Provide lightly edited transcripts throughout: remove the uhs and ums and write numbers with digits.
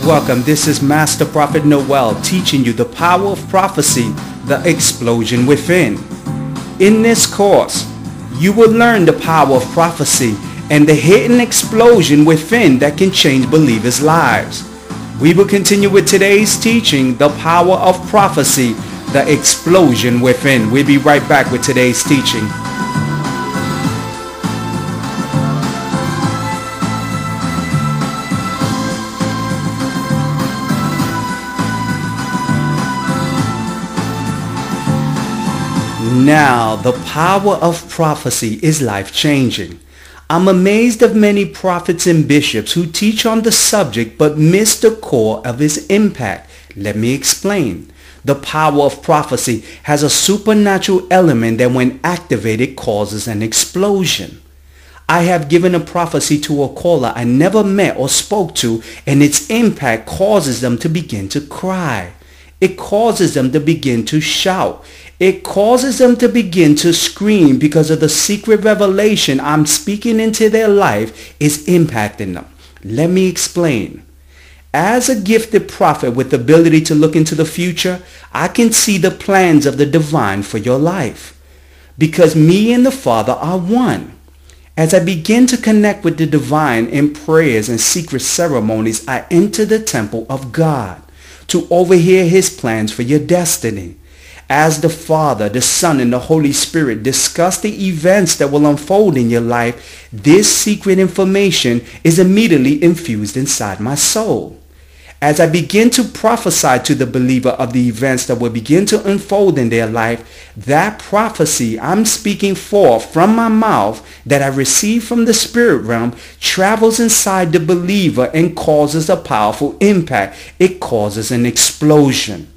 Welcome, this is Master Prophet Noel teaching you the power of prophecy, the explosion within. In this course, you will learn the power of prophecy and the hidden explosion within that can change believers' lives. We will continue with today's teaching, the power of prophecy, the explosion within. We'll be right back with today's teaching. Now, the power of prophecy is life-changing. I'm amazed of many prophets and bishops who teach on the subject but miss the core of its impact. Let me explain. The power of prophecy has a supernatural element that when activated causes an explosion. I have given a prophecy to a caller I never met or spoke to, and its impact causes them to begin to cry. It causes them to begin to shout. It causes them to begin to scream because of the secret revelation I'm speaking into their life is impacting them. Let me explain. As a gifted prophet with the ability to look into the future, I can see the plans of the divine for your life. Because me and the Father are one. As I begin to connect with the divine in prayers and secret ceremonies, I enter the temple of God to overhear his plans for your destiny. As the Father, the Son, and the Holy Spirit discuss the events that will unfold in your life, this secret information is immediately infused inside my soul. As I begin to prophesy to the believer of the events that will begin to unfold in their life, that prophecy I'm speaking forth from my mouth that I receive from the spirit realm travels inside the believer and causes a powerful impact. It causes an explosion.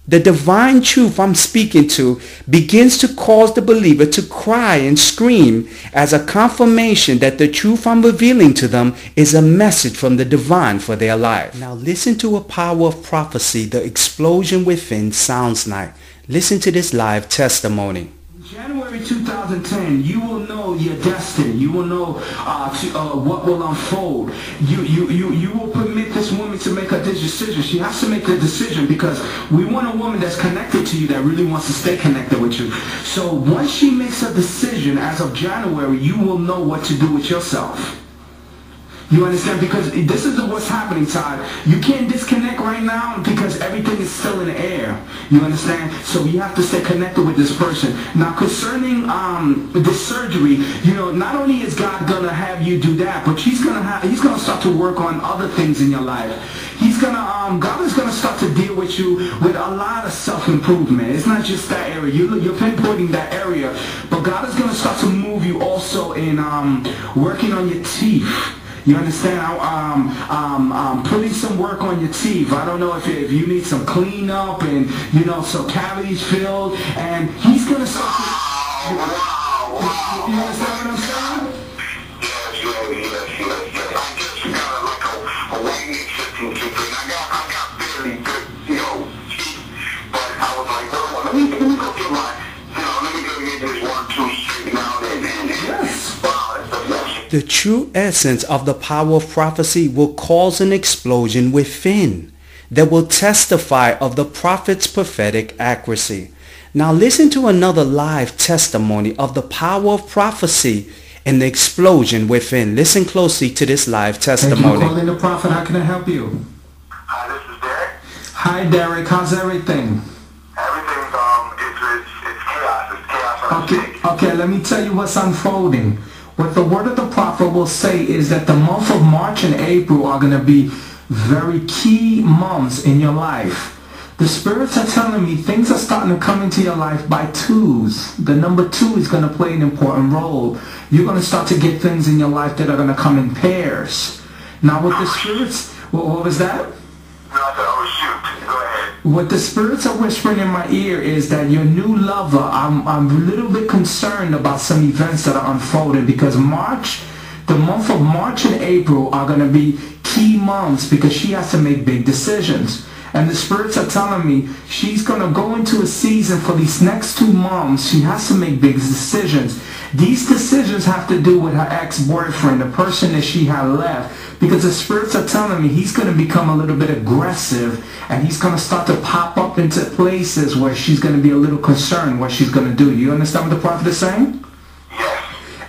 The divine truth I'm speaking to begins to cause the believer to cry and scream as a confirmation that the truth I'm revealing to them is a message from the divine for their life. Now listen to a power of prophecy the explosion within sounds like. Listen to this live testimony. January 2010, you will know your destiny. You will know what will unfold. You will permit this woman to make a decision. She has to make the decision because we want a woman that's connected to you, that really wants to stay connected with you. So once she makes a decision as of January, you will know what to do with yourself. You understand? Because this is what's happening, Todd. You can't disconnect right now because everything is still in the air. You understand? So you have to stay connected with this person. Now, concerning this surgery, you know, not only is God gonna have you do that, but he's gonna start to work on other things in your life. God is gonna start to deal with you with a lot of self-improvement. It's not just that area. You're pinpointing that area, but God is gonna start to move you also in working on your teeth. You understand? Putting some work on your teeth. I don't know if you need some cleanup and, you know, some cavities filled. And he's going to start to... You understand what I'm saying? Yes. I just got like a wing sitting to thing. I got barely good, you know, teeth. But I was like, well, let me go get let me go get this 1, 2 straightened out and yes. The true essence of the power of prophecy will cause an explosion within that will testify of the prophet's prophetic accuracy. Now listen to another live testimony of the power of prophecy and the explosion within. Listen closely to this live testimony. Thank you for calling the prophet. How can I help you? Hi, this is Derek. Hi, Derek. How's everything? Everything's it's chaos. It's chaos on the Okay, let me tell you what's unfolding. What the word of the prophet will say is that the month of March and April are going to be very key months in your life. The spirits are telling me things are starting to come into your life by twos. The number 2 is going to play an important role. You're going to start to get things in your life that are going to come in pairs. Now with the spirits, what was that? What the spirits are whispering in my ear is that your new lover, I'm a little bit concerned about some events that are unfolding because the month of March and April are going to be key months because she has to make big decisions. And the spirits are telling me she's going to go into a season for these next 2 months. She has to make big decisions. These decisions have to do with her ex-boyfriend, the person that she had left. Because the spirits are telling me he's going to become a little bit aggressive. And he's going to start to pop up into places where she's going to be a little concerned what she's going to do. You understand what the prophet is saying?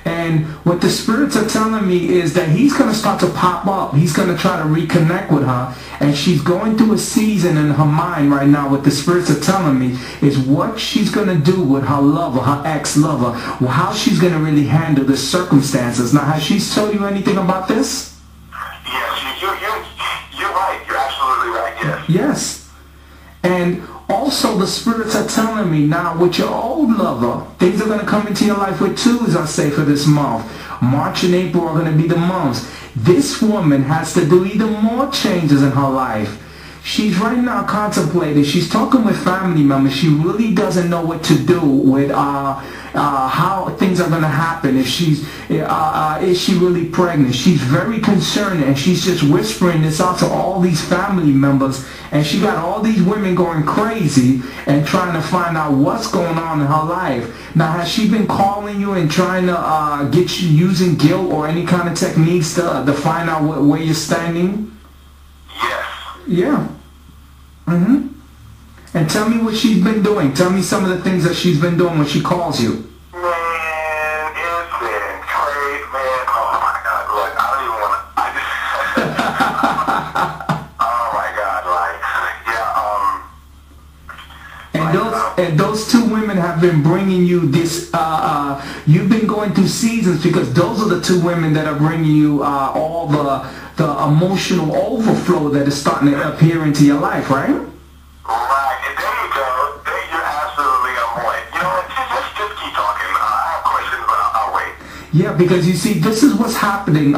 And what the spirits are telling me is that he's going to start to pop up. He's going to try to reconnect with her. And she's going through a season in her mind right now. What the spirits are telling me is what she's going to do with her lover, her ex-lover. How she's going to really handle the circumstances. Now, has she told you anything about this? Yes, you're right. You're absolutely right, yes. Yes. And also the spirits are telling me now with your old lover, things are going to come into your life with twos, I say, for this month. March and April are going to be the months. This woman has to do even more changes in her life. She's right now contemplating. She's talking with family members. She really doesn't know what to do with how things are going to happen. If she's, is she really pregnant? She's very concerned, and she's just whispering this out to all these family members. And she got all these women going crazy and trying to find out what's going on in her life. Now, has she been calling you and trying to get you using guilt or any kind of techniques to find out where you're standing? Yes. Yeah. And tell me what she's been doing. Tell me some of the things that she's been doing when she calls you. Man, it's been crazy, man. Oh my God, look, I don't even want to. Oh my God, like, yeah, And those two women have been bringing you this. You've been going through seasons because those are the two women that are bringing you all the emotional overflow that is starting to appear into your life, right? Right, and there you go. You're absolutely on point. You know what, just keep talking. I have questions, but I'll wait. Yeah, because you see, this is what's happening,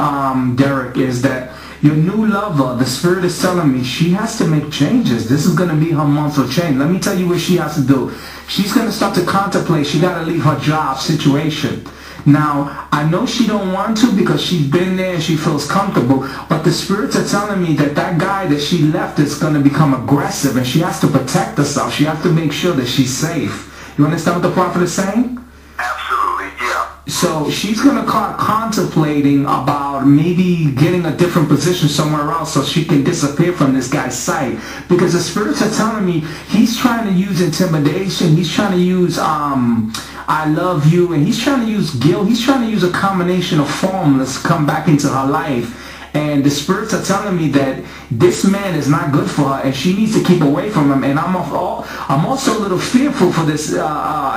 Derek, is that your new lover, the spirit is telling me she has to make changes. This is going to be her month of change. Let me tell you what she has to do. She's going to start to contemplate. She got to leave her job situation. Now, I know she don't want to because she's been there and she feels comfortable, but the spirits are telling me that that guy that she left is going to become aggressive and she has to protect herself. She has to make sure that she's safe. You understand what the prophet is saying? Absolutely, yeah. So she's going to start contemplating about maybe getting a different position somewhere else so she can disappear from this guy's sight. Because the spirits are telling me he's trying to use intimidation. He's trying to use I love you, and he's trying to use guilt. He's trying to use a combination of formulas to come back into her life. And the spirits are telling me that this man is not good for her, and she needs to keep away from him. And I'm also a little fearful for this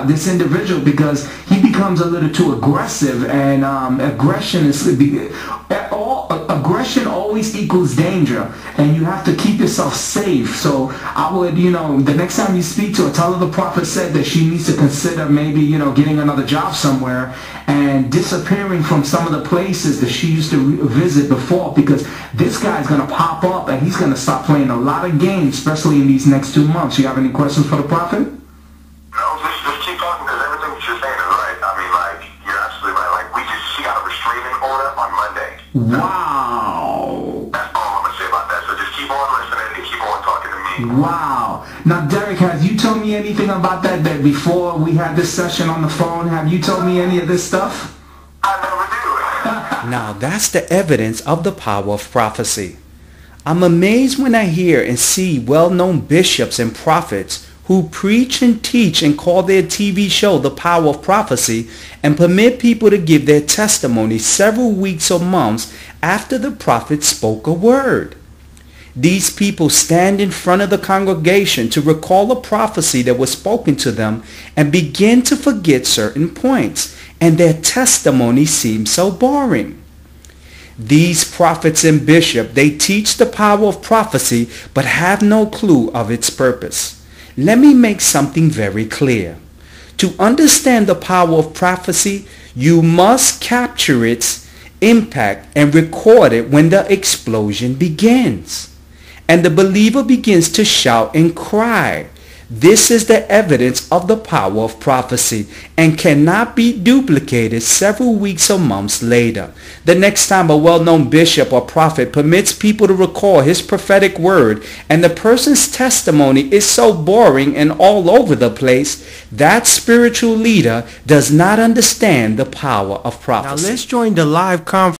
this individual because he becomes a little too aggressive, and aggression always equals danger, and you have to keep yourself safe. So I would, the next time you speak to her, tell her the prophet said that she needs to consider maybe, getting another job somewhere and disappearing from some of the places that she used to visit before, because this guy's going to pop up and he's going to start playing a lot of games, especially in these next 2 months. You have any questions for the prophet? No, just keep talking because everything that you're saying is right. I mean, like, you're absolutely right. Like, she got a restraining order on Monday. Wow. That's all I'm going to say about that. So just keep on listening and keep on talking to me. Wow. Now, Derek, have you told me anything about that before we had this session on the phone? Have you told me any of this stuff? I never do. Now that's the evidence of the power of prophecy. I'm amazed when I hear and see well-known bishops and prophets who preach and teach and call their TV show The Power of Prophecy and permit people to give their testimony several weeks or months after the prophet spoke a word. These people stand in front of the congregation to recall a prophecy that was spoken to them and begin to forget certain points, and their testimony seems so boring. These prophets and bishops, they teach the power of prophecy but have no clue of its purpose. Let me make something very clear. To understand the power of prophecy, you must capture its impact and record it when the explosion begins. And the believer begins to shout and cry. This is the evidence of the power of prophecy and cannot be duplicated several weeks or months later. The next time a well-known bishop or prophet permits people to record his prophetic word and the person's testimony is so boring and all over the place, that spiritual leader does not understand the power of prophecy. Now let's join the live conference